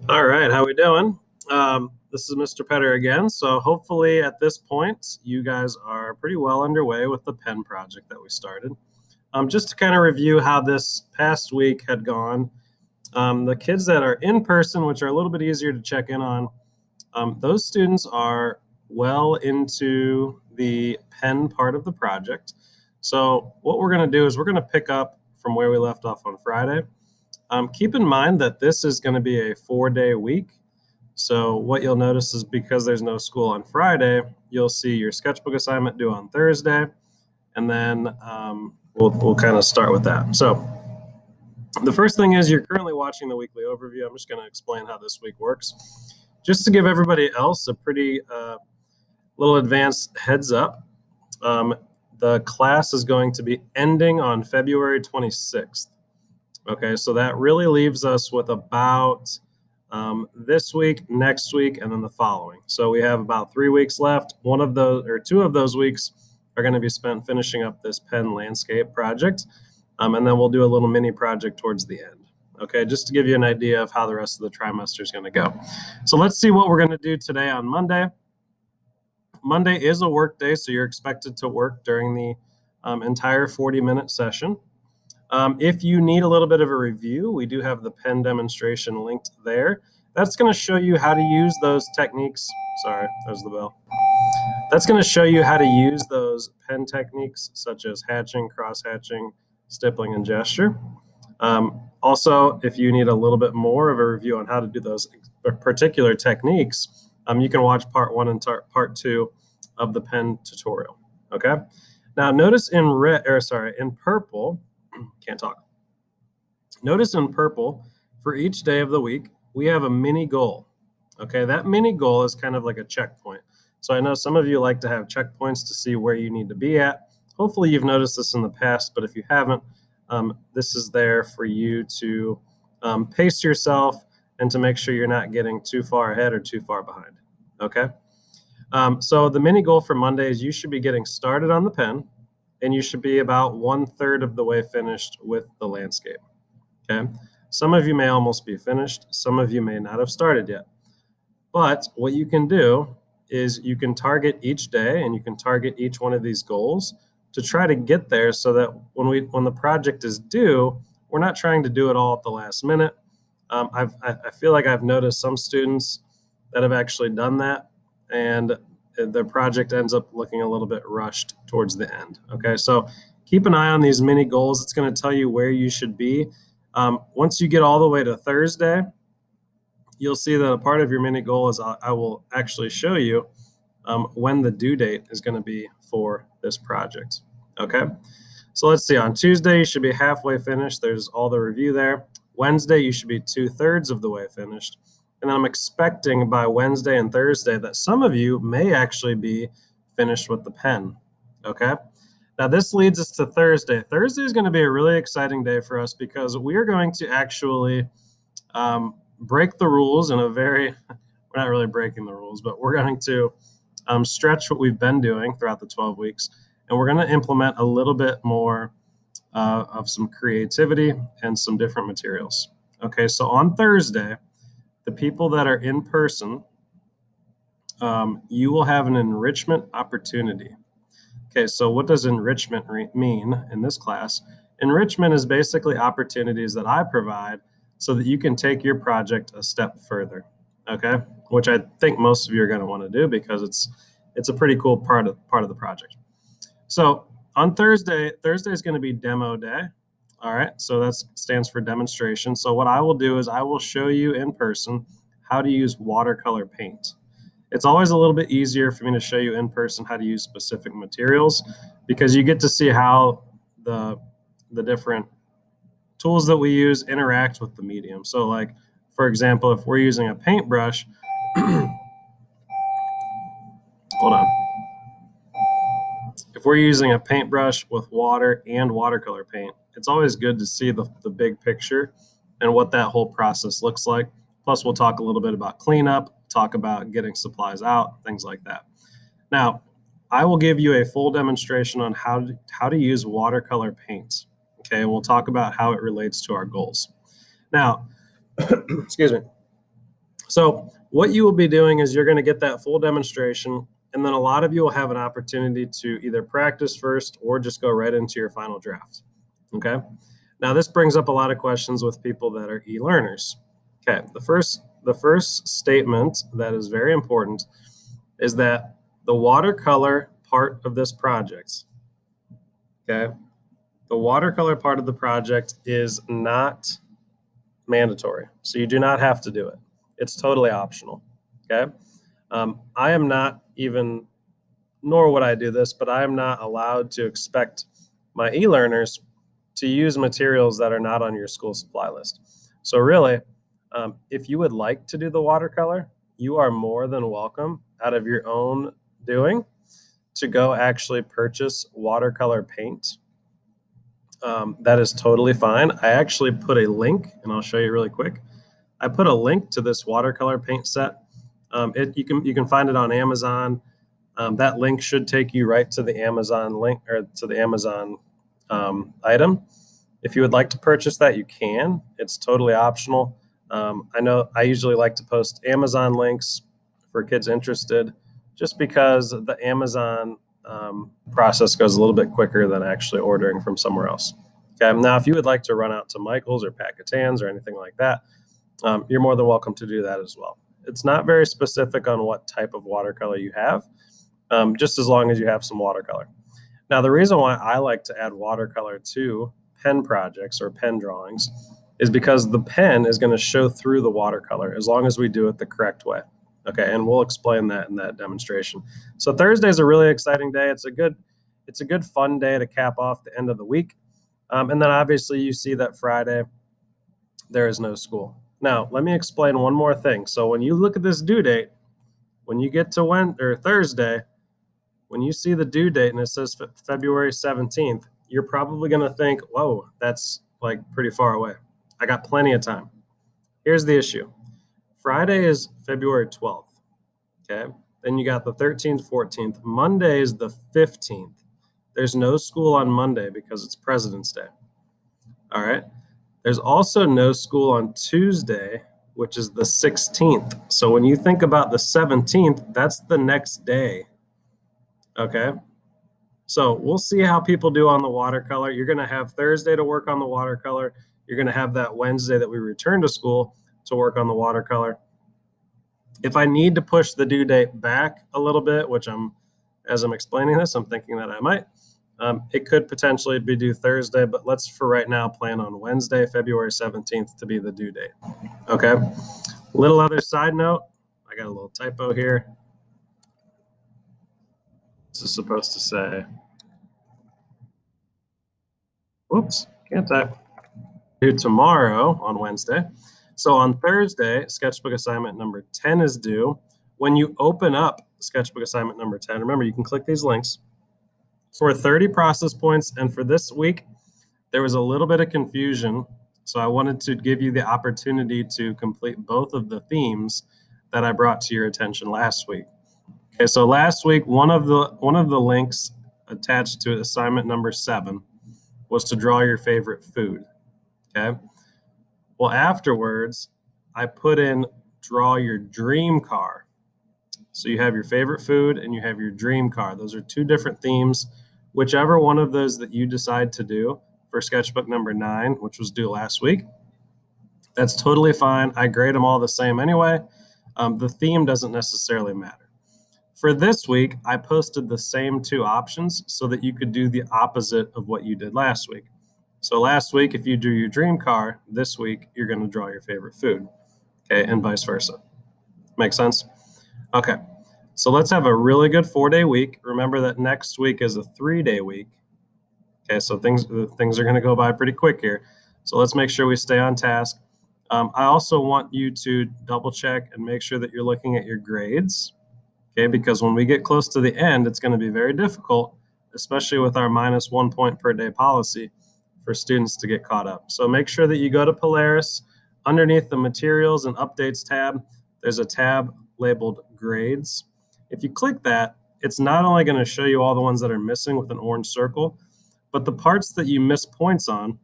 All right, how we doing? This is Mr. Petter again. So hopefully at this point, you guys are pretty well underway with the pen project that we started. Just to kind of review how this past week had gone, the kids that are in person, which are a little bit easier to check in on, those students are well into the pen part of the project. So what we're going to do is we're going to pick up from where we left off on Friday. Keep in mind that this is going to be a 4-day week. So what you'll notice is because there's no school on Friday, you'll see your sketchbook assignment due on Thursday, and then we'll kind of start with that. So the first thing is you're currently watching the weekly overview. I'm just going to explain how this week works. Just to give everybody else a pretty little advanced heads up, the class is going to be ending on February 26th. Okay, so that really leaves us with about this week, next week, and then the following. So we have about 3 weeks left. One of those, or 2 of those weeks, are going to be spent finishing up this pen landscape project, and then we'll do a little mini project towards the end. Okay, just to give you an idea of how the rest of the trimester is going to go. So let's see what we're going to do today on Monday. Monday is a work day, so you're expected to work during the entire 40-minute session. If you need a little bit of a review, we do have the pen demonstration linked there. That's going to show you how to use those techniques. Sorry, there's the bell. That's going to show you how to use those pen techniques such as hatching, cross-hatching, stippling, and gesture. Also, if you need a little bit more of a review on how to do those particular techniques, you can watch part 1 and part 2 of the pen tutorial. Okay. Now, notice in purple. Can't talk. Notice in purple, for each day of the week, we have a mini goal. Okay, that mini goal is kind of like a checkpoint. So I know some of you like to have checkpoints to see where you need to be at. Hopefully you've noticed this in the past, but if you haven't, this is there for you to pace yourself and to make sure you're not getting too far ahead or too far behind. Okay, so the mini goal for Monday is you should be getting started on the pen, and you should be about 1/3 of the way finished with the landscape. Okay, some of you may almost be finished, some of you may not have started yet. But what you can do is you can target each day and you can target each one of these goals to try to get there so that when the project is due, we're not trying to do it all at the last minute. I feel like I've noticed some students that have actually done that, and the project ends up looking a little bit rushed towards the end. Okay, so keep an eye on these mini goals. It's going to tell you where you should be. Once you get all the way to Thursday, you'll see that a part of your mini goal is I will actually show you when the due date is going to be for this project. Okay, so let's see. On Tuesday, you should be halfway finished. There's all the review there. Wednesday, you should be 2/3 of the way finished. And I'm expecting by Wednesday and Thursday that some of you may actually be finished with the pen. Okay. Now, this leads us to Thursday. Thursday is going to be a really exciting day for us because we are going to actually break the rules in a we're not really breaking the rules, but we're going to stretch what we've been doing throughout the 12 weeks. And we're going to implement a little bit more of some creativity and some different materials. Okay. So on Thursday, the people that are in person, you will have an enrichment opportunity. Okay, so what does enrichment mean in this class? Enrichment is basically opportunities that I provide so that you can take your project a step further. Okay, which I think most of you are going to want to do because it's a pretty cool part of the project. So on Thursday is going to be demo day. All right, so that stands for demonstration. So what I will do is I will show you in person how to use watercolor paint. It's always a little bit easier for me to show you in person how to use specific materials because you get to see how the different tools that we use interact with the medium. So like, for example, if we're using a paintbrush, hold on. If we're using a paintbrush with water and watercolor paint, it's always good to see the big picture and what that whole process looks like. Plus, we'll talk a little bit about cleanup, talk about getting supplies out, things like that. Now, I will give you a full demonstration on how to use watercolor paints. Okay, and we'll talk about how it relates to our goals. Now, excuse me. So what you will be doing is you're going to get that full demonstration, and then a lot of you will have an opportunity to either practice first or just go right into your final draft. Okay. Now this brings up a lot of questions with people that are e-learners. Okay. The first statement that is very important is that the watercolor part of this project, okay, the watercolor part of the project is not mandatory. So you do not have to do it. It's totally optional. Okay. I am not even, nor would I do this, but I am not allowed to expect my e-learners to use materials that are not on your school supply list. So really, if you would like to do the watercolor, you are more than welcome out of your own doing to go actually purchase watercolor paint. That is totally fine. I actually put a link, and I'll show you really quick. I put a link to this watercolor paint set. You can find it on Amazon. That link should take you right to the Amazon link, or to the Amazon item. If you would like to purchase that, you can. It's totally optional. I know I usually like to post Amazon links for kids interested, just because the Amazon process goes a little bit quicker than actually ordering from somewhere else. Okay. Now, if you would like to run out to Michael's or Pat Catan's or anything like that, you're more than welcome to do that as well. It's not very specific on what type of watercolor you have, just as long as you have some watercolor. Now, the reason why I like to add watercolor to pen projects or pen drawings is because the pen is going to show through the watercolor as long as we do it the correct way. Okay, and we'll explain that in that demonstration. So Thursday is a really exciting day. It's a good fun day to cap off the end of the week. And then obviously you see that Friday there is no school. Now, let me explain one more thing. So when you look at this due date, when you get to Thursday, when you see the due date and it says February 17th, you're probably going to think, whoa, that's like pretty far away. I got plenty of time. Here's the issue. Friday is February 12th. Okay. Then you got the 13th, 14th. Monday is the 15th. There's no school on Monday because it's President's Day. All right. There's also no school on Tuesday, which is the 16th. So when you think about the 17th, that's the next day. Okay. So we'll see how people do on the watercolor. You're going to have Thursday to work on the watercolor. You're going to have that Wednesday that we return to school to work on the watercolor. If I need to push the due date back a little bit, which as I'm explaining this, I'm thinking that I might, it could potentially be due Thursday, but let's for right now plan on Wednesday, February 17th to be the due date. Okay. Little other side note, I got a little typo here. This is supposed to say, whoops, can't type. Due tomorrow on Wednesday. So on Thursday, sketchbook assignment number 10 is due. When you open up sketchbook assignment number 10, remember you can click these links for 30 process points. And for this week, there was a little bit of confusion. So I wanted to give you the opportunity to complete both of the themes that I brought to your attention last week. Okay, so last week, one of the links attached to assignment number 7 was to draw your favorite food. Okay. Well, afterwards, I put in draw your dream car. So you have your favorite food and you have your dream car. Those are two different themes. Whichever one of those that you decide to do for sketchbook number 9, which was due last week, that's totally fine. I grade them all the same anyway. The theme doesn't necessarily matter. For this week, I posted the same 2 options so that you could do the opposite of what you did last week. So last week, if you do your dream car, this week, you're going to draw your favorite food. Okay, and vice versa. Make sense? Okay, so let's have a really good 4-day week. Remember that next week is a 3-day week. Okay, so things are going to go by pretty quick here. So let's make sure we stay on task. I also want you to double check and make sure that you're looking at your grades. Okay, because when we get close to the end, it's going to be very difficult, especially with our -1 point per day policy, for students to get caught up. So make sure that you go to Polaris. Underneath the materials and updates tab, there's a tab labeled grades. If you click that, it's not only going to show you all the ones that are missing with an orange circle, but the parts that you missed points on,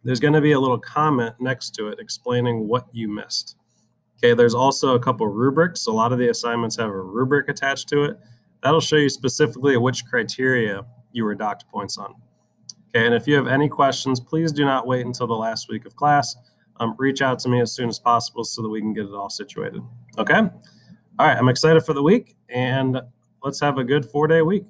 there's going to be a little comment next to it explaining what you missed. Okay, there's also a couple rubrics. A lot of the assignments have a rubric attached to it. That'll show you specifically which criteria you were docked points on. Okay, and if you have any questions, please do not wait until the last week of class. Reach out to me as soon as possible so that we can get it all situated. Okay? All right, I'm excited for the week, and let's have a good 4-day week.